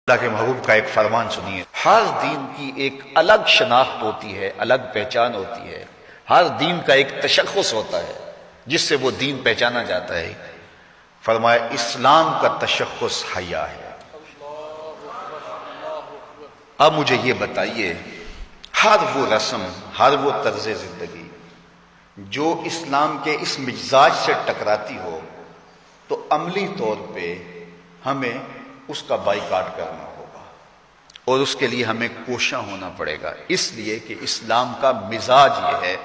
اللہ کے محبوب کا ایک فرمان سنیے، ہر دین کی ایک الگ شناخت ہوتی ہے، الگ پہچان ہوتی ہے، ہر دین کا ایک تشخص ہوتا ہے جس سے وہ دین پہچانا جاتا ہے۔ فرمایا اسلام کا تشخص حیا ہے۔ اب مجھے یہ بتائیے، ہر وہ رسم، ہر وہ طرز زندگی جو اسلام کے اس مزاج سے ٹکراتی ہو تو عملی طور پہ ہمیں اس کا بائیکاٹ کرنا ہوگا اور اس کے لیے ہمیں کوشاں ہونا پڑے گا، اس لیے کہ اسلام کا مزاج یہ ہے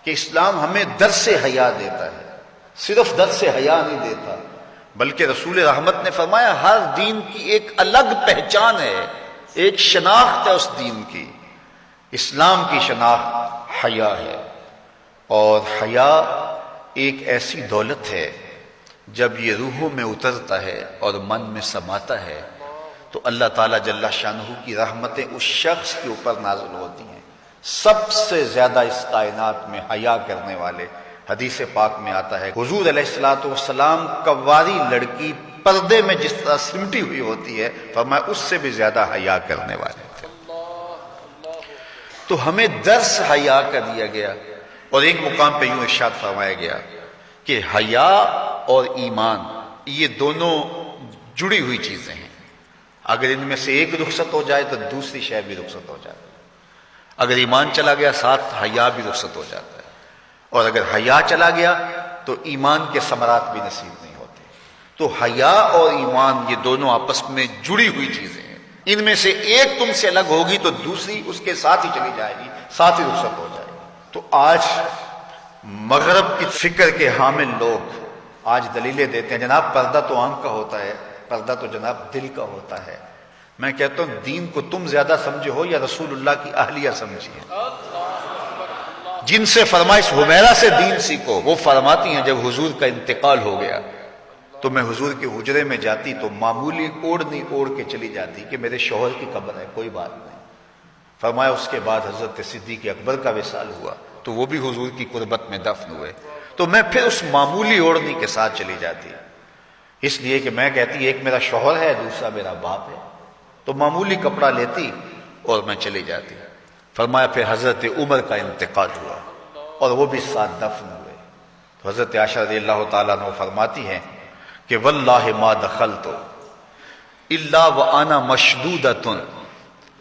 کہ اسلام ہمیں درس حیا دیتا ہے، صرف درس حیا نہیں دیتا بلکہ رسول رحمت نے فرمایا ہر دین کی ایک الگ پہچان ہے، ایک شناخت ہے اس دین کی۔ اسلام کی شناخت حیا ہے، اور حیا ایک ایسی دولت ہے جب یہ روحوں میں اترتا ہے اور من میں سماتا ہے تو اللہ تعالیٰ جل شانہ کی رحمتیں اس شخص کے اوپر نازل ہوتی ہیں۔ سب سے زیادہ اس کائنات میں حیا کرنے والے، حدیث پاک میں آتا ہے حضور علیہ الصلوۃ والسلام کواری لڑکی پردے میں جس طرح سمٹی ہوئی ہوتی ہے، فرمایا اس سے بھی زیادہ حیا کرنے والے تھے۔ تو ہمیں درس حیا کا دیا گیا، اور ایک مقام پہ یوں ارشاد فرمایا گیا کہ حیا اور ایمان یہ دونوں جڑی ہوئی چیزیں ہیں، اگر ان میں سے ایک رخصت ہو جائے تو دوسری شے بھی رخصت ہو جاتی ہے۔ اگر ایمان چلا گیا ساتھ حیا بھی رخصت ہو جاتا ہے، اور اگر حیا چلا گیا تو ایمان کے ثمرات بھی نصیب نہیں ہوتے۔ تو حیا اور ایمان یہ دونوں آپس میں جڑی ہوئی چیزیں ہیں، ان میں سے ایک تم سے الگ ہوگی تو دوسری اس کے ساتھ ہی چلی جائے گی، ساتھ ہی رخصت ہو جائے گی۔ تو آج مغرب کی فکر کے حامل لوگ آج دلیلیں دیتے ہیں جناب پردہ تو آنکھ کا ہوتا ہے، پردہ تو جناب دل کا ہوتا ہے۔ میں کہتا ہوں دین کو تم زیادہ سمجھے ہو یا رسول اللہ کی اہلیہ سمجھی ہے؟ جن سے فرمائش حمیرہ سے دین سیکھو، وہ فرماتی ہیں جب حضور کا انتقال ہو گیا تو میں حضور کے حجرے میں جاتی تو معمولی اوڑھنی اوڑھ کے چلی جاتی کہ میرے شوہر کی قبر ہے، کوئی بات نہیں۔ فرمایا اس کے بعد حضرت صدیق اکبر کا وصال ہوا تو وہ بھی حضور کی قربت میں دفن ہوئے، تو میں پھر اس معمولی اوڑھنی کے ساتھ چلی جاتی، اس لیے کہ میں کہتی ایک میرا شوہر ہے دوسرا میرا باپ ہے، تو معمولی کپڑا لیتی اور میں چلی جاتی۔ فرمایا پھر حضرت عمر کا انتقال ہوا اور وہ بھی ساتھ دفن ہوئے، تو حضرت عائشہ رضی اللہ تعالیٰ عنہ فرماتی ہیں کہ واللہ ما دخلت الا وانا مشدودۃ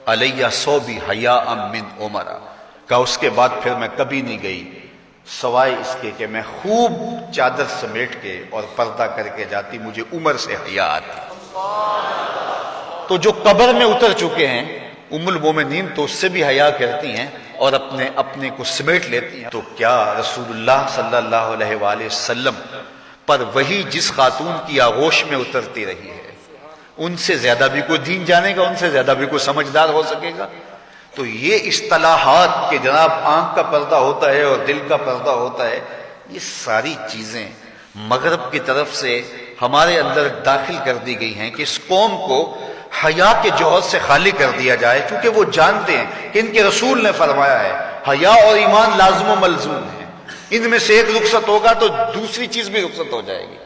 علیہ ثوبی حیاء من عمر، کہ اس کے بعد پھر میں کبھی نہیں گئی سوائے اس کے کہ میں خوب چادر سمیٹ کے اور پردہ کر کے جاتی، مجھے عمر سے حیا آتی۔ تو جو قبر میں اتر چکے ہیں ام المومنین تو اس سے بھی حیا کرتی ہیں اور اپنے کو سمیٹ لیتی ہیں، تو کیا رسول اللہ صلی اللہ علیہ وآلہ وسلم پر وہی جس خاتون کی آغوش میں اترتی رہی ہے ان سے زیادہ بھی کوئی دین جانے گا، ان سے زیادہ بھی کوئی سمجھدار ہو سکے گا؟ تو یہ اصطلاحات کہ جناب آنکھ کا پردہ ہوتا ہے اور دل کا پردہ ہوتا ہے، یہ ساری چیزیں مغرب کی طرف سے ہمارے اندر داخل کر دی گئی ہیں کہ اس قوم کو حیا کے جوہر سے خالی کر دیا جائے، کیونکہ وہ جانتے ہیں کہ ان کے رسول نے فرمایا ہے حیا اور ایمان لازم و ملزوم ہیں، ان میں سے ایک رخصت ہوگا تو دوسری چیز بھی رخصت ہو جائے گی۔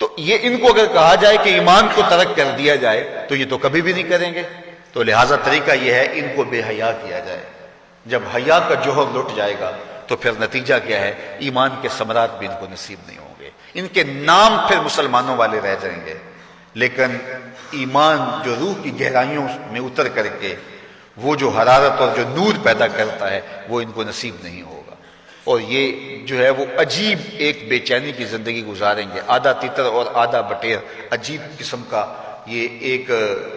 تو یہ ان کو اگر کہا جائے کہ ایمان کو ترک کر دیا جائے تو یہ تو کبھی بھی نہیں کریں گے، تو لہٰذا طریقہ یہ ہے ان کو بے حیا کیا جائے۔ جب حیا کا جوہر لٹ جائے گا تو پھر نتیجہ کیا ہے؟ ایمان کے ثمرات بھی ان کو نصیب نہیں ہوں گے، ان کے نام پھر مسلمانوں والے رہ جائیں گے، لیکن ایمان جو روح کی گہرائیوں میں اتر کر کے وہ جو حرارت اور جو نور پیدا کرتا ہے وہ ان کو نصیب نہیں ہوگا، اور یہ جو ہے وہ عجیب ایک بے چینی کی زندگی گزاریں گے، آدھا تیتر اور آدھا بٹیر، عجیب قسم کا یہ ایک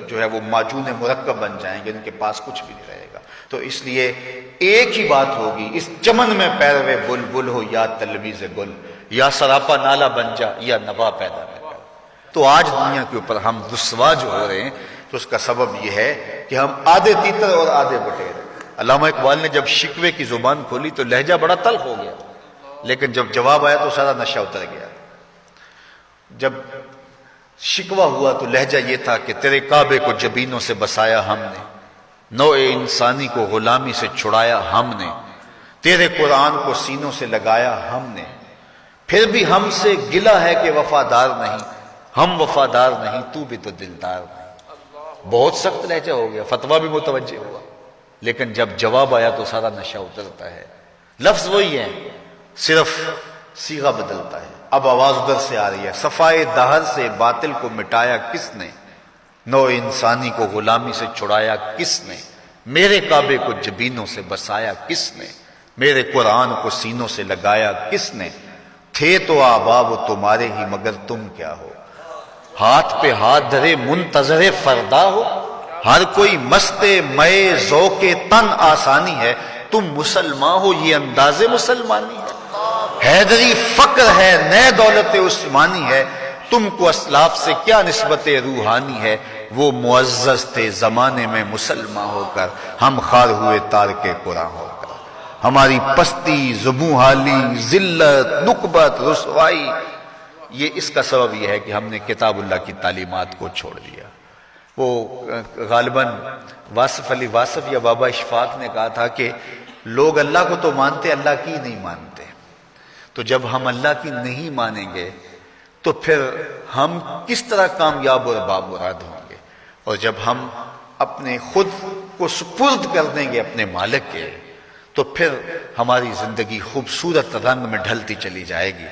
جو ہے وہ معجون مرکب بن جائیں گے، ان کے پاس کچھ بھی نہیں رہے گا۔ تو اس لیے ایک ہی بات ہوگی، اس چمن میں پیروے بلبل ہو یا تلویز گل، یا سراپا نالا بن جا یا نوا پیدا نہ کر۔ تو آج دنیا کے اوپر ہم رسوا جو ہو رہے ہیں تو اس کا سبب یہ ہے کہ ہم آدھے تیتر اور آدھے بٹیر۔ علامہ اقبال نے جب شکوے کی زبان کھولی تو لہجہ بڑا تلخ ہو گیا، لیکن جب جواب آیا تو سارا نشہ اتر گیا۔ جب شکوہ ہوا تو لہجہ یہ تھا کہ تیرے کعبے کو جبینوں سے بسایا ہم نے، نوع انسانی کو غلامی سے چھڑایا ہم نے، تیرے قرآن کو سینوں سے لگایا ہم نے، پھر بھی ہم سے گلہ ہے کہ وفادار نہیں، ہم وفادار نہیں تو بھی تو دلدار نہیں۔ بہت سخت لہجہ ہو گیا، فتویٰ بھی متوجہ ہوا، لیکن جب جواب آیا تو سارا نشہ اترتا ہے۔ لفظ وہی ہے، صرف صیغہ بدلتا ہے۔ اب آواز ادھر سے آ رہی ہے، صفائے دہر سے باطل کو مٹایا کس نے، نو انسانی کو غلامی سے چھڑایا کس نے، میرے کعبے کو جبینوں سے بسایا کس نے، میرے قرآن کو سینوں سے لگایا کس نے، تھے تو آبا وہ تمہارے ہی مگر تم کیا ہو، ہاتھ پہ ہاتھ دھرے منتظر فردا ہو، ہر کوئی مست مئے ذوق تن آسانی ہے، تم مسلمان ہو یہ انداز مسلمانی ہے، حیدری فقر ہے نئے دولت عثمانی ہے، تم کو اسلاف سے کیا نسبت روحانی ہے، وہ معزز تھے زمانے میں مسلمان ہو کر، ہم خار ہوئے تارک قرآن ہو کر، ہماری پستی، زبوں حالی، ذلت، نکبت، رسوائی، یہ اس کا سبب یہ ہے کہ ہم نے کتاب اللہ کی تعلیمات کو چھوڑ دیا۔ وہ غالباً واصف علی واصف یا بابا اشفاق نے کہا تھا کہ لوگ اللہ کو تو مانتے، اللہ کی نہیں مانتے، تو جب ہم اللہ کی نہیں مانیں گے تو پھر ہم کس طرح کامیاب اور بامراد ہوں گے، اور جب ہم اپنے خود کو سپرد کر دیں گے اپنے مالک کے تو پھر ہماری زندگی خوبصورت رنگ میں ڈھلتی چلی جائے گی۔